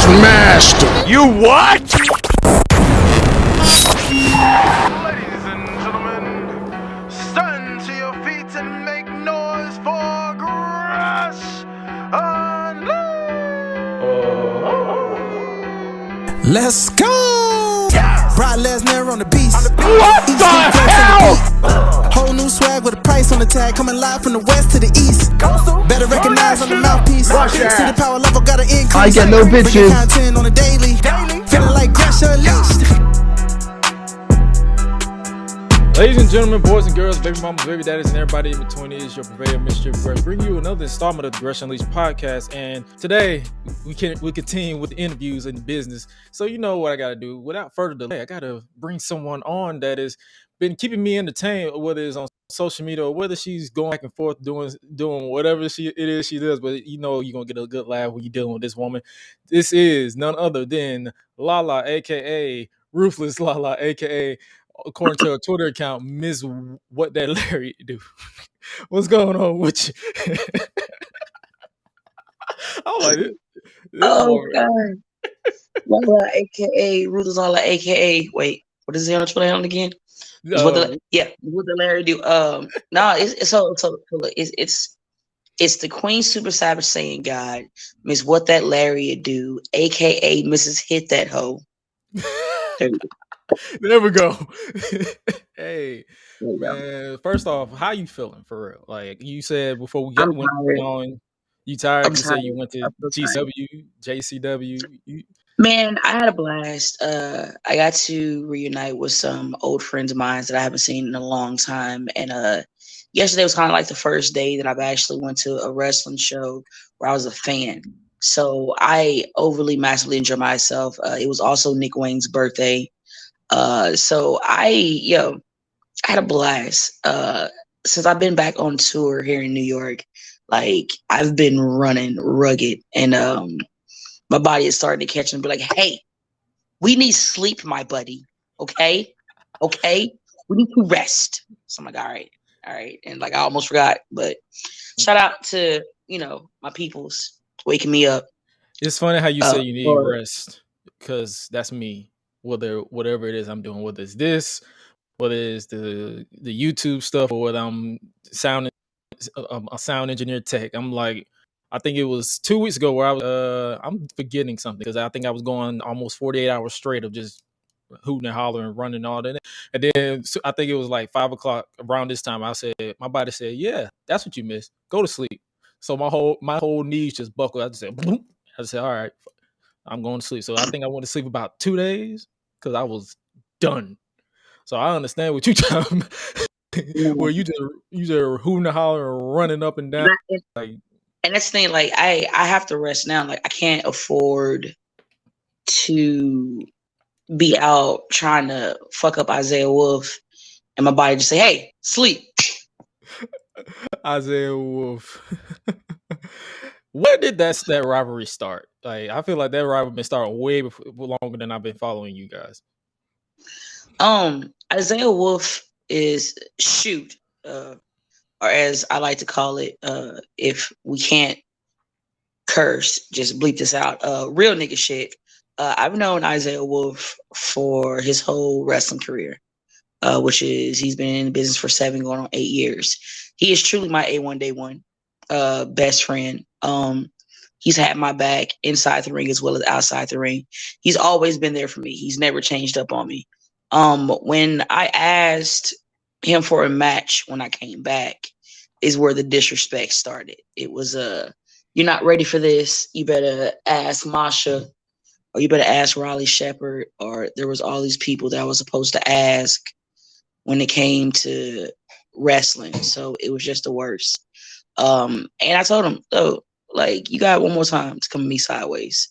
smashed him. You what? Ladies and gentlemen, stand to your feet and make noise for Gresh. Let's go! Brock Lesnar on the beast. What the hell? Whole new swag with a price on the tag. Coming live from the west to the east. Better recognize on the mouthpiece. See the power level got an increase. I get no bitches. Bringing content on a daily. Feeling like Gresh unleashed. Ladies and gentlemen, boys and girls, baby mamas, baby daddies, and everybody in between, it is your purveyor, Mr. Gresh, bring you another installment of the Gresh Unleashed podcast. And today, we continue with the interviews and the business. So you know what I got to do. Without further delay, I got to bring someone on that has been keeping me entertained, whether it's on social media or whether she's going back and forth doing whatever it is she does. But you know you're going to get a good laugh when you're dealing with this woman. This is none other than LaLa, a.k.a. Ruthless LaLa, a.k.a. according to her Twitter account, MzWhatThatLariatDo. What's going on with you? I'm like, this God. LaLa, aka Ruthless LaLa, aka wait, what is he on the Twitter handle again? What the Larry do? It's the Queen Super Savage saying God, MzWhatThatLariatDo, aka Mrs. Hit That Hoe. There we go. Hey, man. First off, how you feeling for real? Like you said before we went on, you tired? You said you went to JCW. Man, I had a blast. I got to reunite with some old friends of mine that I haven't seen in a long time. And yesterday was kind of like the first day that I've actually went to a wrestling show where I was a fan. So I overly massively enjoyed myself. It was also Nick Wayne's birthday. So I had a blast. Since I've been back on tour here in New York, like I've been running rugged, and my body is starting to catch and be like, "Hey, we need sleep, my buddy. Okay, we need to rest." So I'm like, all right, and like I almost forgot, but shout out to my peoples waking me up. It's funny how you say you need rest, because that's me. Whatever it is I'm doing, whether it's this, whether it's the YouTube stuff, or whether I'm a sound engineer tech. I'm like, I think it was 2 weeks ago where I'm forgetting something, because I think I was going almost 48 hours straight of just hooting and hollering and running all that. And then I think it was like 5 o'clock around this time. My body said, "Yeah, that's what you missed. Go to sleep." So my whole knees just buckled. I just said, "Boom." I just said, "All right, I'm going to sleep." So I think I went to sleep about 2 days because I was done. So I understand what you talking about, where you just hooting and hollering and running up and down. And that's the thing, like I have to rest now. Like I can't afford to be out trying to fuck up Isaiah Wolf and my body just say, "Hey, sleep." Isaiah Wolf. Where did that rivalry start? Like I feel like that rivalry been starting way longer than I've been following you guys. Isaiah Wolf is or as I like to call it, if we can't curse, just bleep this out. Real nigga shit. I've known Isaiah Wolf for his whole wrestling career, which is he's been in the business for 7 going on 8 years. He is truly my A1 day one best friend. He's had my back inside the ring as well as outside the ring. He's always been there for me. He's never changed up on me. When I asked him for a match when I came back is where the disrespect started. It was you're not ready for this. You better ask Masha, or you better ask Riley Shepard, or there was all these people that I was supposed to ask when it came to wrestling. So it was just the worst. And I told him, though, like, you got one more time to come to me sideways.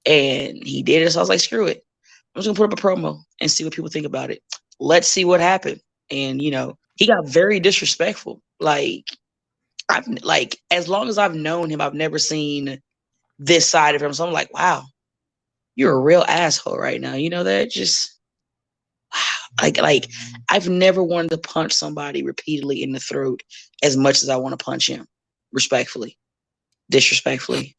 And he did it. So I was like, screw it. I'm just gonna put up a promo and see what people think about it. Let's see what happened. And he got very disrespectful. Like as long as I've known him, I've never seen this side of him. So I'm like, wow, you're a real asshole right now. You know that? Just wow. Like I've never wanted to punch somebody repeatedly in the throat as much as I want to punch him. Respectfully, disrespectfully,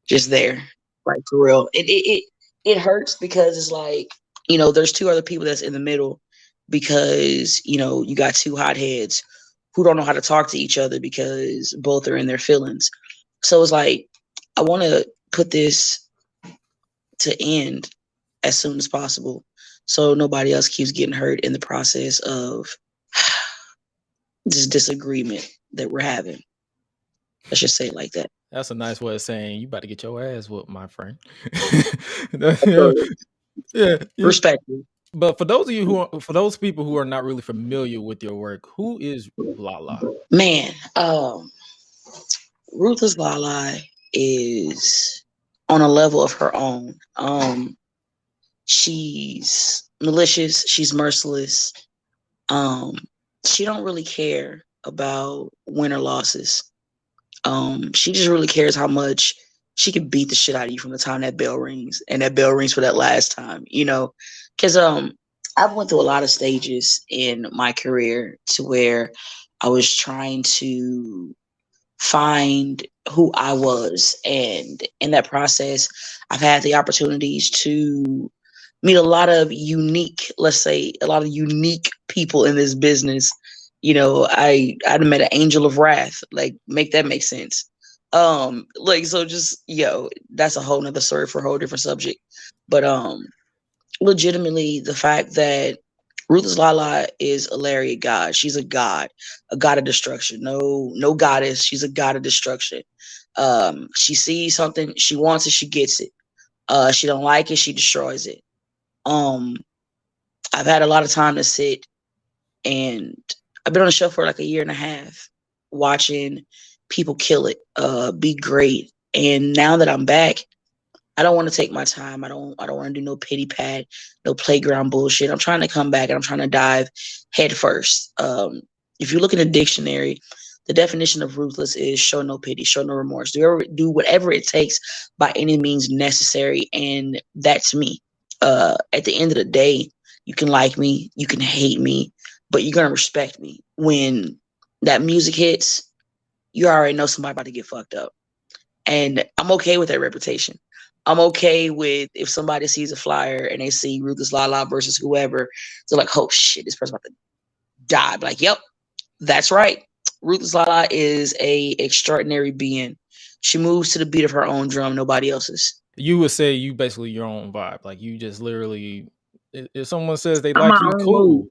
just there. Like for real. It hurts because it's like, there's two other people that's in the middle because, you got two hotheads who don't know how to talk to each other because both are in their feelings. So it's like, I want to put this to end as soon as possible so nobody else keeps getting hurt in the process of this disagreement that we're having. Let's just say it like that. That's a nice way of saying you about to get your ass whooped, my friend. Yeah. Respect. But for those of you for those people who are not really familiar with your work, who is LaLa? Man, Ruthless LaLa is on a level of her own. She's malicious. She's merciless. She don't really care about win or losses. She just really cares how much she can beat the shit out of you from the time that bell rings, and that bell rings for that last time, because I've went through a lot of stages in my career to where I was trying to find who I was, and in that process I've had the opportunities to meet a lot of unique people in this business. I met an angel of wrath, like, make that make sense. So just, that's a whole nother story for a whole different subject. But legitimately, the fact that Ruthless LaLa is a lariat god. She's a god of destruction. No goddess. She's a god of destruction. She sees something, she wants it, she gets it. She don't like it, she destroys it. I've had a lot of time to sit, and I've been on the show for like a year and a half, watching people kill it, be great. And now that I'm back, I don't want to take my time. I don't want to do no pity pat, no playground bullshit. I'm trying to come back and I'm trying to dive head first. If you look in the dictionary, the definition of ruthless is show no pity, show no remorse. Do whatever it takes by any means necessary. And that's me. At the end of the day, you can like me, you can hate me, but you're going to respect me. When that music hits, you already know somebody about to get fucked up. And I'm okay with that reputation. I'm okay with if somebody sees a flyer and they see Ruthless LaLa versus whoever, they're like, oh shit, this person's about to die. I'm like, yep, that's right. Ruthless LaLa is a extraordinary being. She moves to the beat of her own drum, nobody else's. You would say you basically your own vibe. Like, you just literally, if someone says they like you, cool.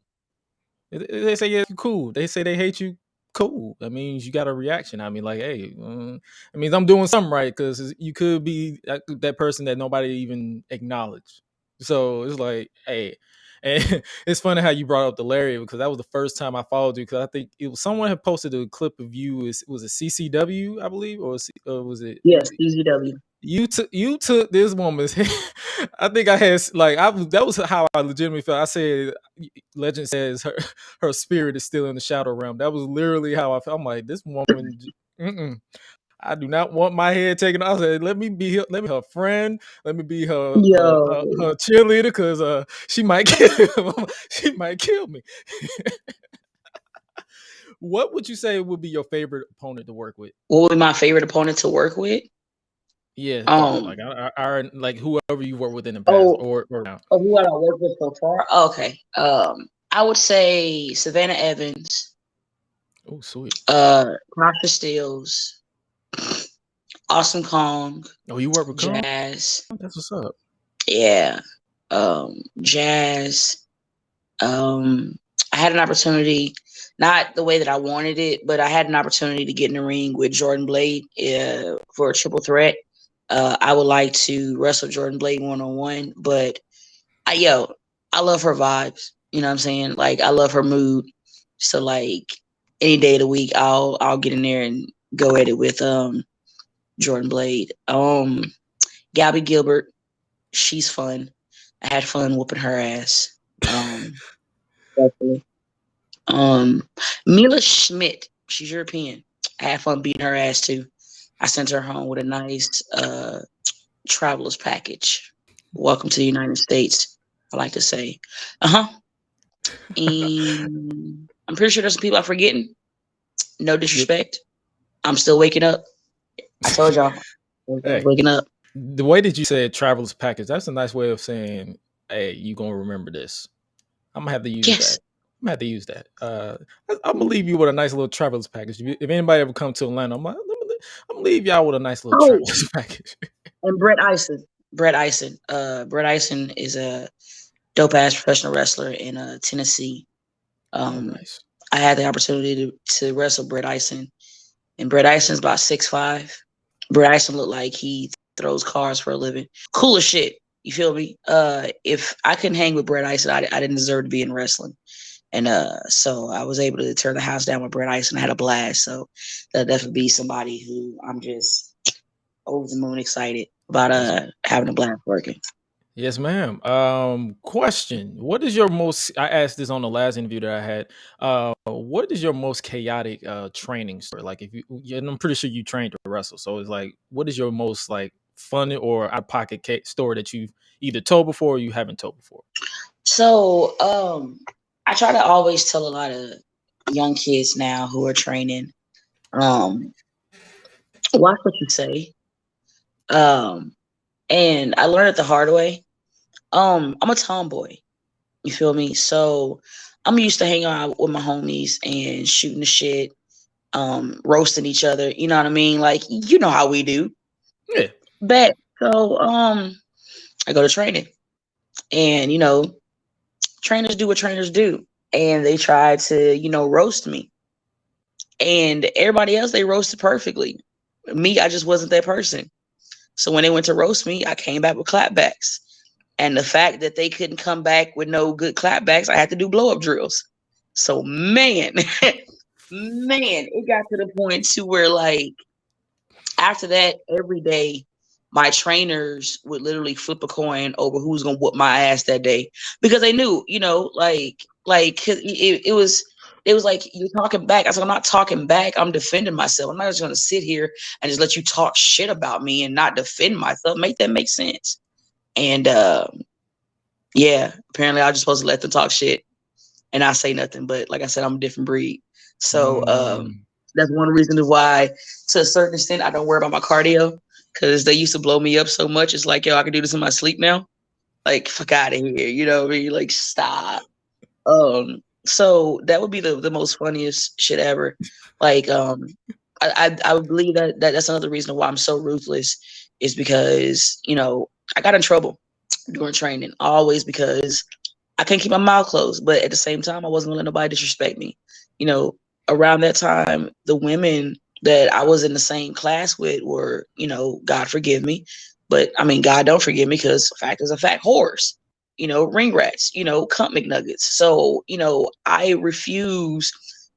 They say yeah, cool. They say they hate you, cool. That means you got a reaction. I mean, like, hey, it means I'm doing something right, because you could be that person that nobody even acknowledged. So it's like, hey, and it's funny how you brought up the Larry, because that was the first time I followed you, because I think it was someone had posted a clip of you. Was it CCW, I believe, or was it? Yes, CCW. You took this woman's head. I think I had that was how I legitimately felt. I said, legend says her spirit is still in the shadow realm. That was literally how I felt. I'm like, this woman, I do not want my head taken. I said, let me be her friend. Let me be her cheerleader, because she might kill me. What would you say would be your favorite opponent to work with? What would be my favorite opponent to work with? Yeah, like whoever you work with in the past, or now. Who I worked with so far? Okay. I would say Savannah Evans. Oh, sweet. Tasha Steele, Awesome Kong. Oh, you work with Jazz. Kong? That's what's up. Yeah. Jazz. I had an opportunity, not the way that I wanted it, but I had an opportunity to get in the ring with Jordan Blade for a triple threat. I would like to wrestle Jordan Blade one-on-one, but I love her vibes. You know what I'm saying? Like, I love her mood. So, like, any day of the week, I'll get in there and go at it with Jordan Blade. Gabby Gilbert, she's fun. I had fun whooping her ass. Definitely. Mila Schmidt, she's European. I had fun beating her ass too. I sent her home with a nice traveler's package. Welcome to the United States, I like to say. And I'm pretty sure there's some people I'm forgetting. No disrespect. I'm still waking up. I told y'all. Hey, waking up. The way that you said traveler's package, that's a nice way of saying, hey, you gonna remember this. I'm gonna have to use that. Yes. I'm gonna have to use that. I'm gonna leave you with a nice little traveler's package. If anybody ever come to Atlanta, I'm gonna leave y'all with a nice little Oh, traveler's package. and Brett Ison. Brett Ison. Brett Ison is a dope ass professional wrestler in Tennessee. Nice. I had the opportunity to wrestle Brett Ison, and Brett Ison's about 6'5". Brett Ison looked like he throws cars for a living. Cool as shit. You feel me? If I couldn't hang with Brett Ison, I didn't deserve to be in wrestling. And so I was able to turn the house down with Brett Ison. I had a blast. So that'll definitely be somebody who I'm just over the moon excited about having a blast working. Yes, ma'am. Question: what is your most? I asked this on the last interview that I had. What is your most chaotic training story? Like, if you, and I'm pretty sure you trained to wrestle, so it's like, what is your most like funny or out of pocket story that you've either told before or you haven't told before? So I try to always tell a lot of young kids now who are training, watch what you say. And I learned it the hard way. I'm a tomboy. You feel me? So I'm used to hanging out with my homies and shooting the shit, roasting each other. You know what I mean? Like, you know how we do. Yeah. But so I go to training, and trainers do what trainers do, and they try to roast me. And everybody else, they roasted perfectly. Me, I just wasn't that person. So when they went to roast me, I came back with clapbacks. And the fact that they couldn't come back with no good clapbacks, I had to do blow up drills. So man, it got to the point to where, like, after that, every day, my trainers would literally flip a coin over who's gonna whoop my ass that day, because they knew, it was like, you're talking back. I was like, I'm not talking back. I'm defending myself. I'm not just gonna sit here and just let you talk shit about me and not defend myself. Make that make sense. And yeah, apparently I was just supposed to let them talk shit and not say nothing. But like I said, I'm a different breed. So that's one reason why, to a certain extent, I don't worry about my cardio, because they used to blow me up so much. It's like, yo, I can do this in my sleep now. Like, fuck out of here. You know what I mean? Like, stop. So that would be the most funniest shit ever. Like, I would believe that's another reason why I'm so ruthless, is because, I got in trouble during training, always because I couldn't keep my mouth closed. But at the same time, I wasn't gonna let nobody disrespect me. Around that time, the women that I was in the same class with were, God forgive me, but I mean, God don't forgive me, because fact is a fact, whores, ring rats, cunt McNuggets. So, I refuse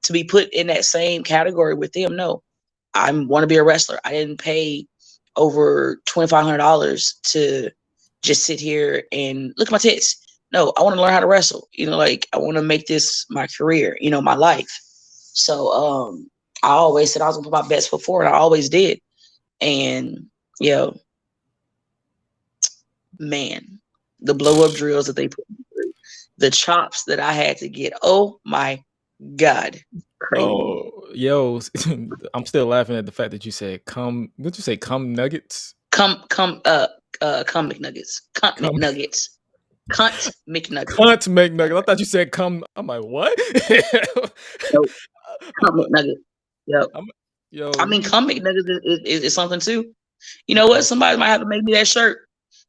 to be put in that same category with them. No, I want to be a wrestler. I didn't pay over $2,500 to just sit here and look at my tits. No, I want to learn how to wrestle. Like, I want to make this my career, my life. So I always said I was gonna put my best foot forward. I always did. And man, the blow up drills that they put me through, the chops that I had to get. Oh my God. Crazy. Oh, yo, I'm still laughing at the fact that you said cum. What'd you say? Cum nuggets? Cum McNuggets. Cunt McNuggets. Cunt McNuggets. Cunt McNuggets. I thought you said cum. I'm like, what? Nope. Cunt McNuggets. Yep. Yo, I mean, cum McNuggets is something too. You know what? Somebody might have to make me that shirt.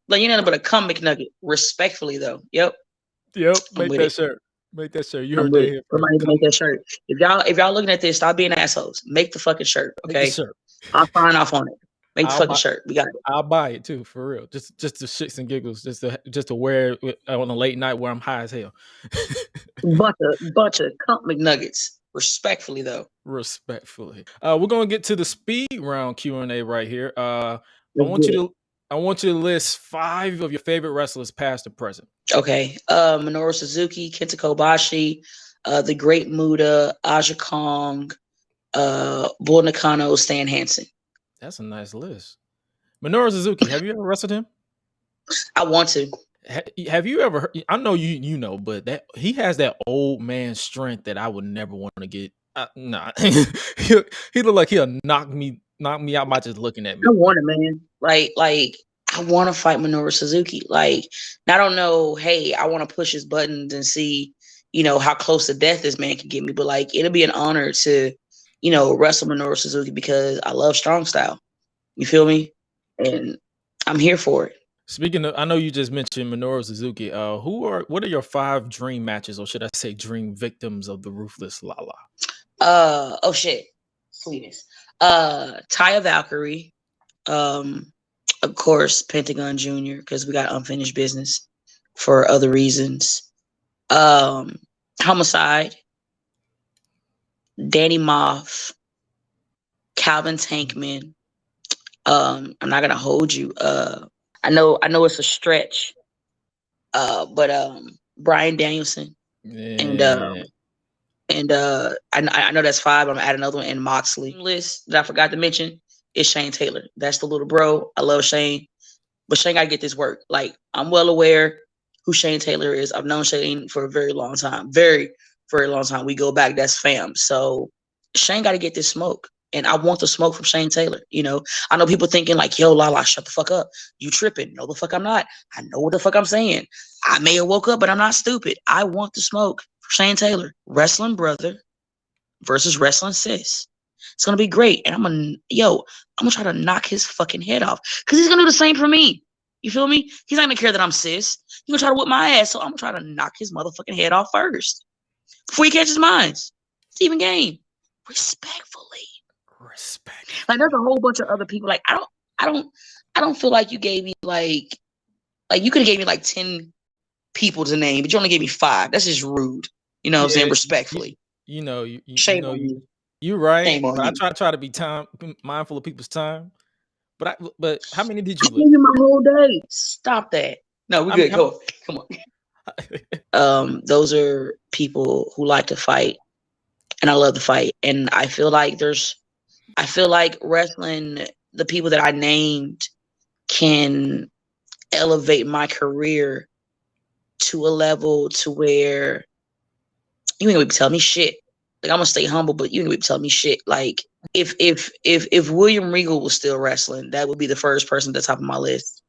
Like, you know, but a cum McNugget. Respectfully, though. Yep. Make that shirt. Make that shirt. You heard that here. Somebody make that shirt. If y'all looking at this, stop being assholes. Make the fucking shirt. Okay. Make the shirt. I'll sign off on it. Make the fucking shirt. We got it. I'll buy it too, for real. Just the shits and giggles, just to wear it on a late night where I'm high as hell. bunch of cum McNuggets. Respectfully, though. Respectfully. We're gonna get to the speed round Q&A right here. I want you to list 5 of your favorite wrestlers, past or present. Okay. Minoru Suzuki, Kenta Kobashi, the Great Muta, Aja Kong, Bull Nakano, Stan Hansen. That's a nice list. Minoru Suzuki, have you ever wrestled him? I want to. Have you ever heard? I know you know, but that he has that old man strength that I would never want to get. Nah, he look like he'll knock me out by just looking at me. I want it, man. Like I want to fight Minoru Suzuki. Like, I don't know, hey, I want to push his buttons and see, how close to death this man can get me. But like, it'll be an honor to, wrestle Minoru Suzuki because I love strong style. You feel me? And I'm here for it. Speaking of, I know you just mentioned Minoru Suzuki. What are your 5 dream matches, or should I say dream victims of the Ruthless LaLa? Oh shit. Sweetness. Taya Valkyrie. Of course, Pentagon Jr., because we got unfinished business for other reasons. Homicide. Danny Moff. Calvin Tankman. I'm not gonna hold you. I know it's a stretch. But Brian Danielson. Yeah. And I know that's 5. I'm gonna add another one in Moxley list that I forgot to mention is Shane Taylor. That's the little bro. I love Shane, but Shane gotta get this work. Like, I'm well aware who Shane Taylor is. I've known Shane for a very long time, very very long time. We go back. That's fam. So Shane got to get this smoke, and I want the smoke from Shane Taylor. I know people thinking like, "Yo, LaLa, shut the fuck up. You tripping? No, the fuck I'm not. I know what the fuck I'm saying. I may have woke up, but I'm not stupid. I want the smoke for Shane Taylor, wrestling brother versus wrestling sis. It's gonna be great, and I'm gonna try to knock his fucking head off because he's gonna do the same for me. You feel me? He's not gonna care that I'm sis. He's gonna try to whip my ass, so I'm gonna try to knock his motherfucking head off first before he catches mine. It's even game. Respectfully. Respect. Like, there's a whole bunch of other people. Like, I don't feel like you gave me like you could have gave me like 10 people to name, but you only gave me 5. That's just rude. You know what I'm saying? Respectfully. Shame on you. You're right. Shame on you. I try to be mindful of people's time. But how many did you look? My whole day. Stop that. No, we're good. Come on. Those are people who like to fight, and I love to fight. And I feel like wrestling, the people that I named, can elevate my career to a level to where you ain't gonna be telling me shit. Like, I'm gonna stay humble, but you ain't gonna be telling me shit. Like, if William Regal was still wrestling, that would be the first person at the top of my list.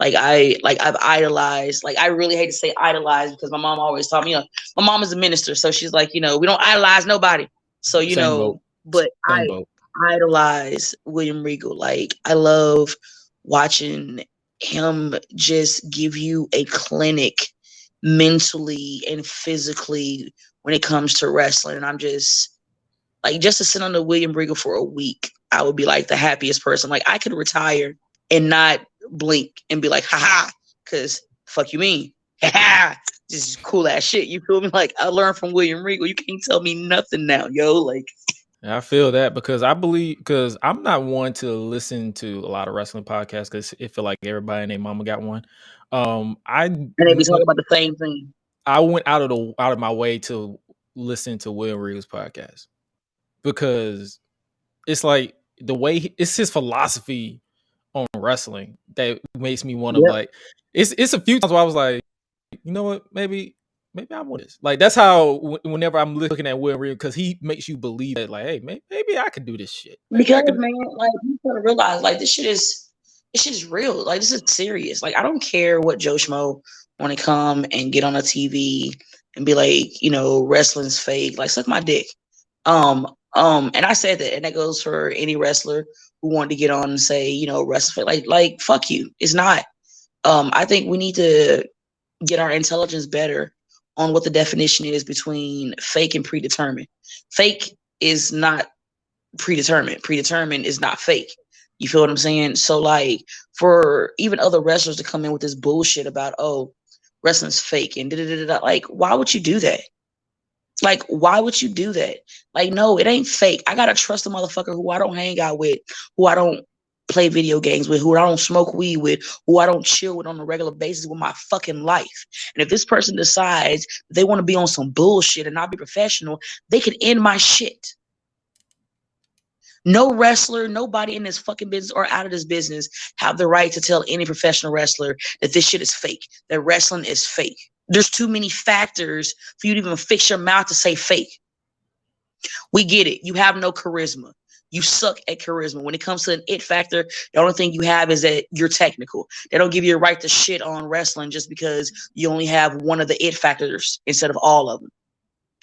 I've idolized. Like, I really hate to say idolize because my mom always taught me. My mom is a minister, so she's like, we don't idolize nobody. So but I idolize William Regal. Like, I love watching him just give you a clinic mentally and physically when it comes to wrestling. And I'm just like, just to sit under William Regal for a week, I would be like the happiest person. Like, I could retire and not blink and be like, haha, because fuck you mean? Haha, just cool ass shit. You feel me? Like, I learned from William Regal. You can't tell me nothing now, yo. Like, I feel that because I'm not one to listen to a lot of wrestling podcasts because it feel like everybody and their mama got one. And they be talking about the same thing. I went out of my way to listen to William Regal's podcast because it's like the way it's his philosophy on wrestling that makes me want to like. It's a few times where I was like, you know what, maybe I want this. Like, that's how whenever I'm looking at William Regal, because he makes you believe that, like, hey, maybe I could do this shit. Because man, like, you gotta realize, like, this shit is real. Like, this is serious. Like, I don't care what Joe Schmo want to come and get on a TV and be like, wrestling's fake. Like, suck my dick. And I said that, and that goes for any wrestler who wanted to get on and say, wrestling's fake. Like, fuck you. It's not. I think we need to get our intelligence better on what the definition is between fake and predetermined. Fake is not predetermined. Predetermined is not fake. You feel what I'm saying? So, like, for even other wrestlers to come in with this bullshit about, oh, wrestling's fake and da-da-da-da, like, why would you do that? Like, why would you do that? Like, no, it ain't fake. I gotta trust a motherfucker who I don't hang out with, who I don't play video games with, who I don't smoke weed with, who I don't chill with on a regular basis with my fucking life. And if this person decides they want to be on some bullshit and not be professional, they could end my shit. No wrestler, nobody in this fucking business or out of this business have the right to tell any professional wrestler that this shit is fake, that wrestling is fake. There's too many factors for you to even fix your mouth to say fake. We get it. You have no charisma. You suck at charisma. When it comes to an it factor, the only thing you have is that you're technical. They don't give you a right to shit on wrestling just because you only have one of the it factors instead of all of them.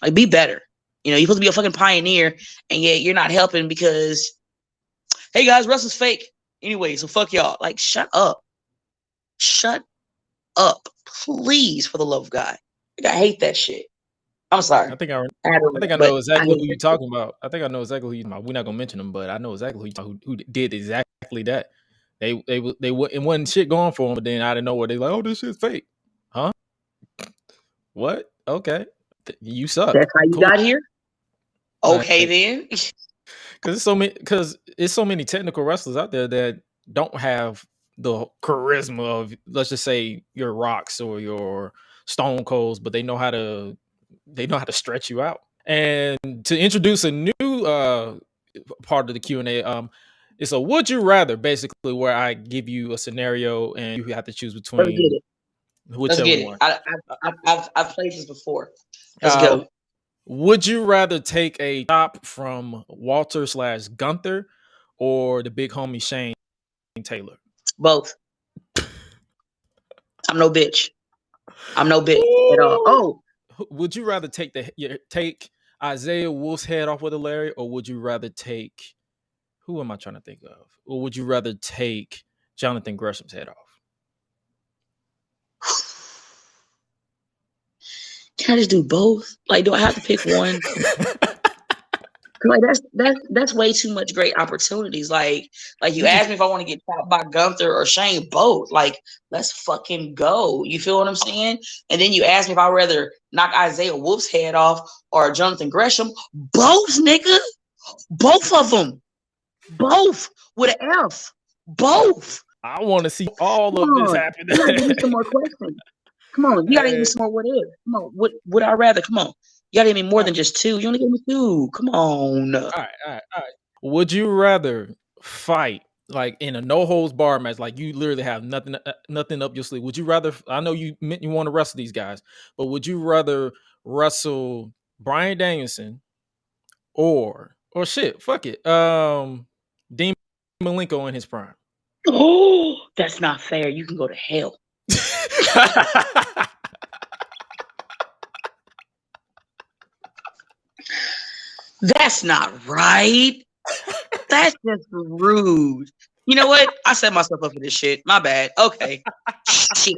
Like, be better. You know, you're supposed to be a fucking pioneer, and yet you're not helping because, hey guys, wrestling's fake. Anyway, so fuck y'all. Like, shut up. Shut up. Please, for the love of God. Like, I hate that shit. I'm sorry. I think I know exactly who you're talking about. I think I know exactly who you're talking about. We're not gonna mention them, but I know exactly who did exactly that. They it wasn't shit going for them, but then out of nowhere they like, oh, this shit's fake, huh? What? Okay, you suck. That's how you got here. Okay, like, then. Because it's so many technical wrestlers out there that don't have the charisma of, let's just say, your Rocks or your Stone Colds, but they know how to stretch you out. And to introduce a new part of the Q&A, it's a would you rather, basically, where I give you a scenario and you have to choose between whichever one. I've played this before. Let's go. Would you rather take a chop from Walter/Gunther or the big homie Shane Taylor? Both. I'm no bitch. I'm no bitch at all. Oh, would you rather take Isaiah Wolf's head off with a lariat, or would you rather take, who am I trying to think of? Or would you rather take Jonathan Gresham's head off? Can I just do both? Like, do I have to pick one? Like, that's way too much great opportunities. Like you asked me if I want to get chopped by Gunther or Shane. Both. Like, let's fucking go. You feel what I'm saying? And then you asked me if I'd rather knock Isaiah Wolf's head off or Jonathan Gresham. Both, nigga. Both of them. Both with an F. Both. I want to see all of this happen. You gotta give me some more questions. Come on, you gotta give me some more what if. Come on, what would I rather? Come on. You gotta give me more than just two. You only gave me two. Come on. All right. Would you rather fight like in a no holds bar match, like you literally have nothing up your sleeve? Would you rather? I know you want to wrestle these guys, but would you rather wrestle Bryan Danielson or shit? Fuck it, Dean Malenko in his prime? Oh, that's not fair. You can go to hell. That's not right. That's just rude. You know what? I set myself up for this shit. My bad. Okay. Shit.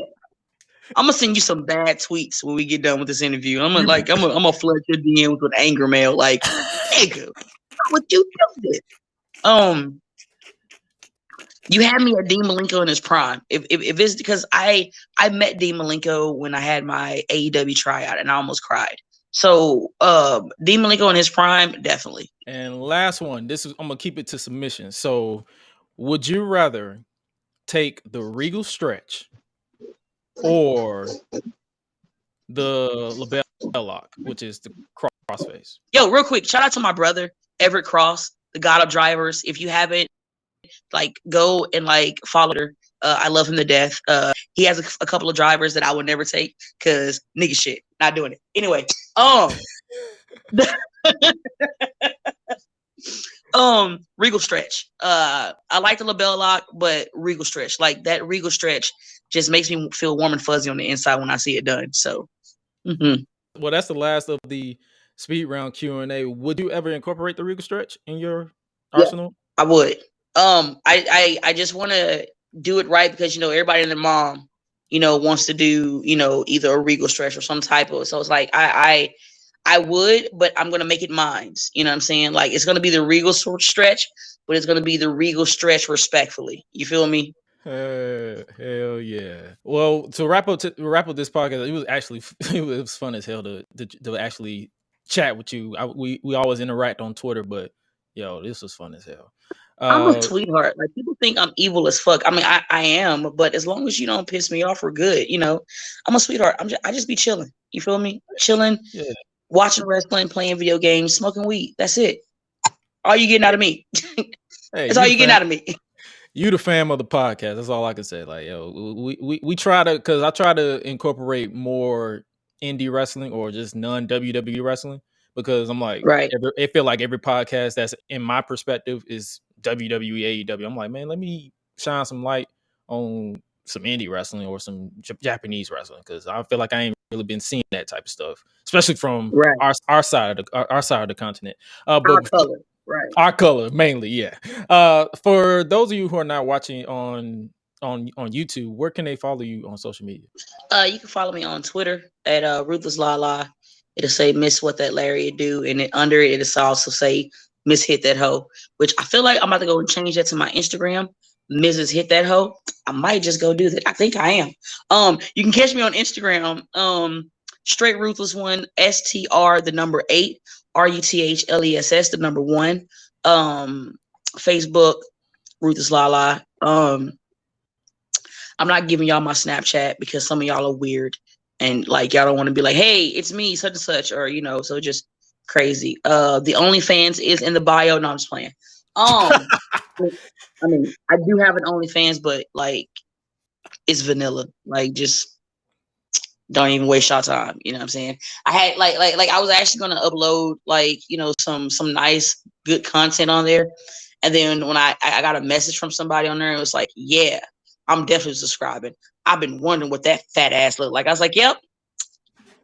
I'm gonna send you some bad tweets when we get done with this interview. I'm gonna flood your DMs with anger mail. Like, nigga, what you do this? You had me at Dean Malenko in his prime. If it's because I met Dean Malenko when I had my AEW tryout and I almost cried. So Dean Malenko in his prime, definitely. And last one. I'm gonna keep it to submission. So, would you rather take the Regal stretch or the LaBelle lock, which is the crossface? Yo, real quick, shout out to my brother Everett Cross, the God of Drivers. If you haven't, like, go and like follow her. I love him to death. He has a couple of drivers that I would never take because nigga shit, not doing it. Anyway, Regal stretch. I like the LaBelle lock, but Regal stretch, like that Regal stretch, just makes me feel warm and fuzzy on the inside when I see it done. So, Well, that's the last of the speed round Q&A. Would you ever incorporate the Regal stretch in your arsenal? I would. I just want to do it right because, you know, everybody and their mom, you know, wants to do, you know, either a Regal stretch or some type of. So it's like I would, but I'm gonna make it mine. You know what I'm saying? Like, it's gonna be the Regal stretch, but it's gonna be the Regal stretch respectfully. You feel me? Hell yeah! Well, to wrap up this podcast, it was fun as hell to actually chat with you. We always interact on Twitter, but yo, this was fun as hell. I'm a sweetheart. Like, people think I'm evil as fuck. I mean, I am, but as long as you don't piss me off, we're good. You know, I'm a sweetheart. I just be chilling. You feel me? Chilling, watching wrestling, playing video games, smoking weed. That's it. All you getting out of me. That's all you getting out of me. You the fam of the podcast. That's all I can say. Like, yo, we try to, because I try to incorporate more indie wrestling or just non WWE wrestling. because I'm like, Right. it feel like every podcast that's in my perspective is WWE, AEW. I'm like, man, let me shine some light on some indie wrestling or some Japanese wrestling, because I feel like I ain't really been seeing that type of stuff, especially from Right. our side of the continent. Our But color. Right. our color mainly, yeah. For those of you who are not watching on YouTube, where can they follow you on social media? You can follow me on Twitter at Ruthless LaLa. It'll say MzWhatThatLariatDo, and under it, it'll also say Miss Hit That Hoe, which I feel like I'm about to go and change that to my Instagram, Mrs. Hit That Hoe. I might just go do that. I think I am. You can catch me on Instagram. Straight Ruthless One, STR the number 8, RUTHLESS the number 1. Facebook, Ruthless LaLa. I'm not giving y'all my Snapchat because some of y'all are weird and like y'all don't want to be like, hey, it's me, such and such, or so just crazy. The OnlyFans is in the bio. No, I'm just playing. I mean, I do have an OnlyFans, but like it's vanilla. Like, just don't even waste your time. You know what I'm saying? I had like I was actually gonna upload like some nice good content on there, and then when I got a message from somebody on there, it was like, yeah, I'm definitely subscribing. I've been wondering what that fat ass looked like. I was like, yep,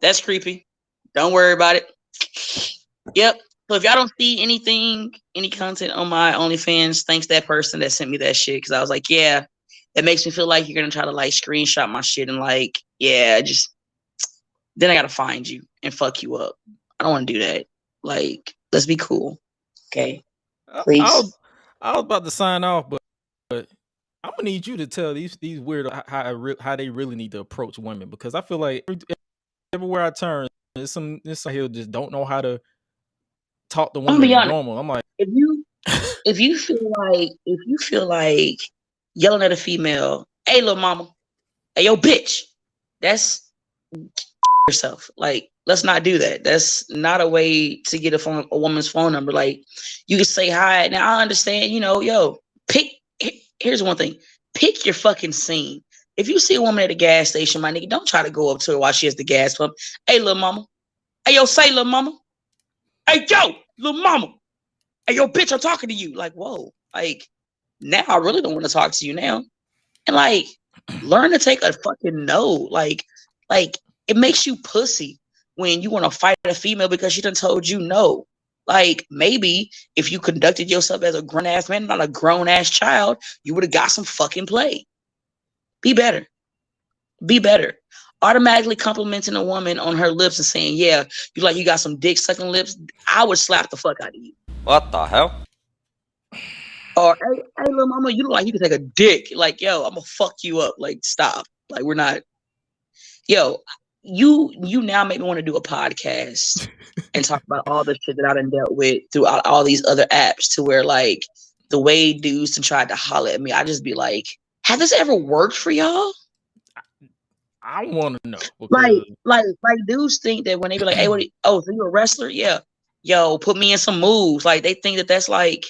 that's creepy. Don't worry about it. Yep. So if y'all don't see any content on my OnlyFans, thanks that person that sent me that shit. Cause I was like, yeah, it makes me feel like you're gonna try to like screenshot my shit and like, yeah, just then I gotta find you and fuck you up. I don't want to do that. Like, let's be cool. Okay. Please. I was about to sign off, but I'm gonna need you to tell these weirdos how they really need to approach women, because I feel like everywhere I turn, there's some here just don't know how to talk to women normal. I'm like, if you feel like yelling at a female, hey little mama, hey yo bitch, that's yourself. Like, let's not do that. That's not a way to get a woman's phone number. Like, you can say hi. Now I understand, here's one thing. Pick your fucking scene. If you see a woman at a gas station, my nigga, don't try to go up to her while she has the gas pump. Hey, little mama. Hey, yo, say, little mama. Hey, yo, little mama. Hey, yo, bitch, I'm talking to you. Like, whoa. Like, now I really don't want to talk to you now. And, like, learn to take a fucking no. Like, it makes you pussy when you want to fight a female because she done told you no. Like, maybe if you conducted yourself as a grown-ass man, not a grown-ass child, you would have got some fucking play. Be better. Be better. Automatically complimenting a woman on her lips and saying, yeah, you got some dick-sucking lips, I would slap the fuck out of you. What the hell? Or, hey, little mama, you look like you can take a dick. Like, yo, I'm going to fuck you up. Like, stop. Like, we're not. Yo, you now make me want to do a podcast and talk about all the shit that I done dealt with throughout all these other apps, to where like the way dudes tried to holler at me, I just be like, have this ever worked for y'all? I want to know. Like dudes think that when they be like, hey, so you a wrestler? Yeah. Yo, put me in some moves. Like, they think that that's like,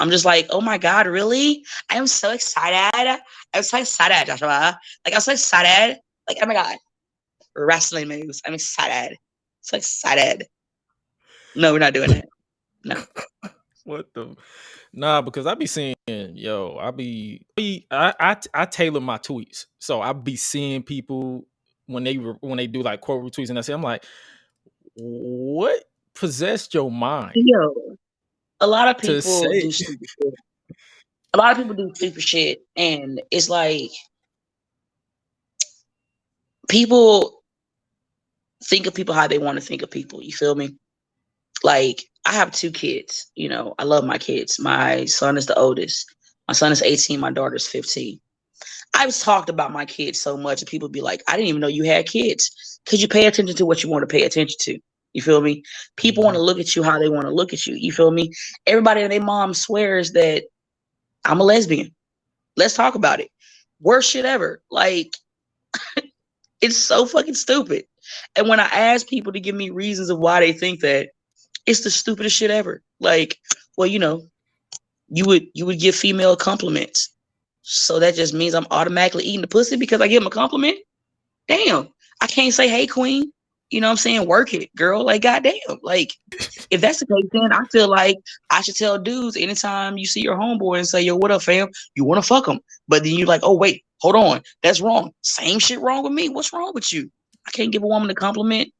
I'm just like, oh my God, really? I am so excited. I'm so excited, Joshua. Like, I'm so excited. Like, oh my God. Wrestling moves. I'm excited. So excited. No, we're not doing that. No. What the? Nah, because I be seeing, I tailor my tweets, so I be seeing people when they do like quote retweets, and I'm like, what possessed your mind? Yo, a lot of people do stupid shit. A lot of people do stupid shit, and it's like people think of people how they want to think of people. You feel me? Like, I have 2 kids. I love my kids. My son is the oldest. My son is 18. My daughter's 15. I've talked about my kids so much, and people be like, I didn't even know you had kids. Because you pay attention to what you want to pay attention to. You feel me? People want to look at you how they want to look at you. You feel me? Everybody and their mom swears that I'm a lesbian. Let's talk about it. Worst shit ever. Like, it's so fucking stupid. And when I ask people to give me reasons of why they think that, it's the stupidest shit ever. Like, well, you would give female compliments. So that just means I'm automatically eating the pussy because I give them a compliment? Damn. I can't say, hey, queen. You know what I'm saying? Work it, girl. Like, goddamn. Like, if that's the case, then I feel like I should tell dudes anytime you see your homeboy and say, yo, what up, fam? You want to fuck him. But then you're like, oh, wait, hold on. That's wrong. Same shit wrong with me. What's wrong with you? I can't give a woman a compliment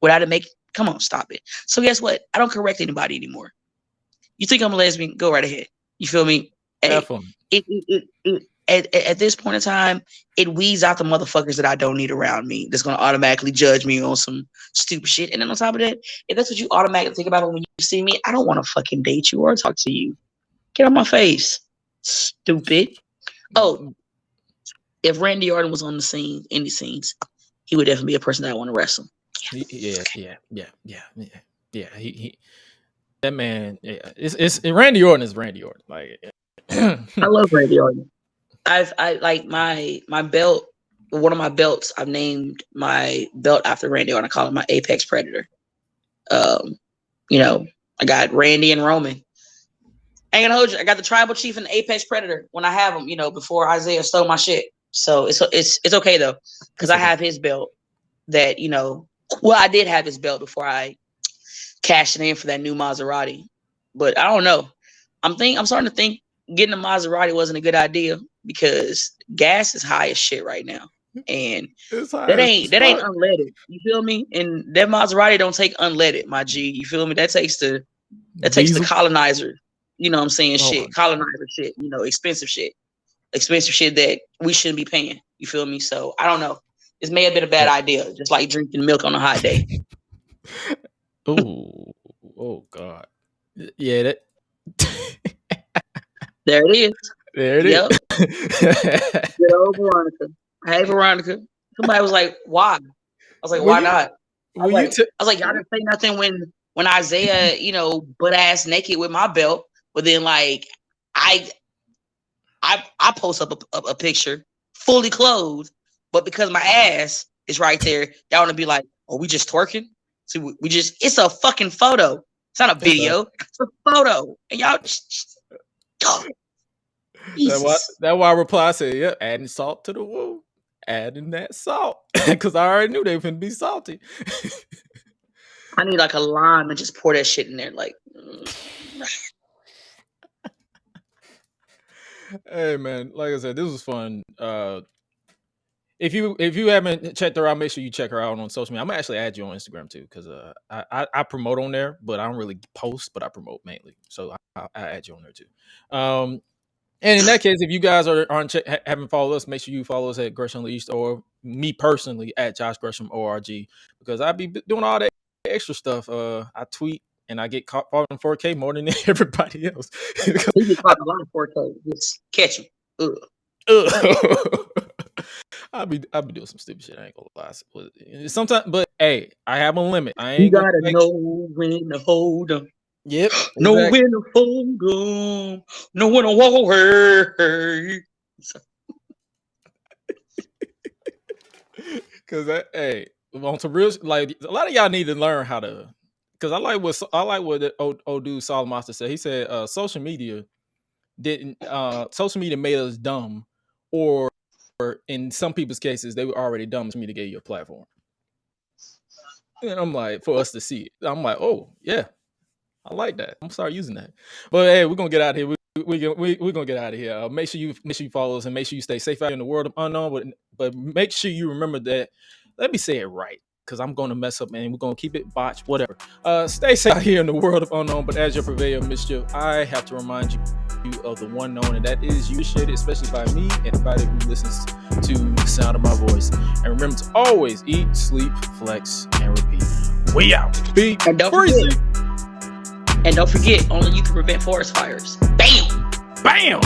without it come on, stop it. So guess what? I don't correct anybody anymore. You think I'm a lesbian? Go right ahead. You feel me? Hey, at this point in time, it weeds out the motherfuckers that I don't need around me that's going to automatically judge me on some stupid shit. And then on top of that, if that's what you automatically think about when you see me, I don't want to fucking date you or talk to you. Get on my face. Stupid. Oh, if Randy Orton was on the scene, any scenes, he would definitely be a person that I want to wrestle. Yeah. He that man. Yeah, it's Randy Orton is Randy Orton. Like, I love Randy Orton. I like my belt. One of my belts, I've named my belt after Randy Orton. I call it my Apex Predator. You know, I got Randy and Roman. I ain't gonna hold you. I got the Tribal Chief and the Apex Predator when I have him. You know, before Isaiah stole my shit. So it's okay though, because I have his belt. That, you know, well, I did have his belt before I cashed it in for that new Maserati. But I don't know. I'm starting to think getting a Maserati wasn't a good idea because gas is high as shit right now. And that ain't unleaded. You feel me? And that Maserati don't take unleaded, my G. You feel me? That takes the colonizer. You know what I'm saying? Shit. Colonizer shit. You know, expensive shit. Expensive shit that we shouldn't be paying. You feel me? So I don't know. This may have been a bad idea, just like drinking milk on a hot day. Oh God. Yeah, that there it is. There it is. Good old Veronica. Hey, Veronica. Somebody was like, why? I was like, why not? I was like, y'all didn't say nothing when Isaiah, you know, butt ass naked with my belt, but then like I post up a picture fully clothed, but because my ass is right there, y'all want to be like, oh, we just twerking? So it's a fucking photo. It's not a video. It's a photo. And y'all That's why I reply, I said, yeah, adding salt to the wound. Adding that salt. Because I already knew they were finna be salty. I need like a lime and just pour that shit in there. Like, hey man, like I said, this was fun. If you haven't checked her out, make sure you check her out on social media. I'm gonna actually add you on Instagram too, because I promote on there, but I don't really post, but I promote mainly. So I add you on there too. And in that case, if you guys haven't followed us, make sure you follow us at Gresh Unleashed, or me personally at Josh Gresham ORG, because I be doing all that extra stuff. I tweet and I get caught in 4K more than everybody else. You get caught in 4K, just catch me. I'll be doing some stupid shit. I ain't gonna lie. Sometimes, but hey, I have a limit. I ain't. You gotta know when to hold them. Yep. Know when to hold them. Know when to walk away. Because hey, on some real, like a lot of y'all need to learn how to. Because I like what the old dude Solomon Master said. He said social media made us dumb, or in some people's cases, they were already dumb for me to give you a platform. And I'm like, for us to see it. I'm like, oh yeah, I like that. I'm sorry using that. But hey, we're gonna get out of here. We're gonna get out of here. Make sure you follow us and make sure you stay safe out in the world of unknown. But make sure you remember that. Let me say it right, because I'm gonna mess up, man. We're gonna keep it botched, whatever. Stay safe out here in the world of unknown. But as your purveyor of mischief, I have to remind you of the one known, and that is you shit, especially by me and everybody who listens to the sound of my voice. And remember to always eat, sleep, flex, and repeat. We out. Be crazy. And don't forget, only you can prevent forest fires. Bam! Bam!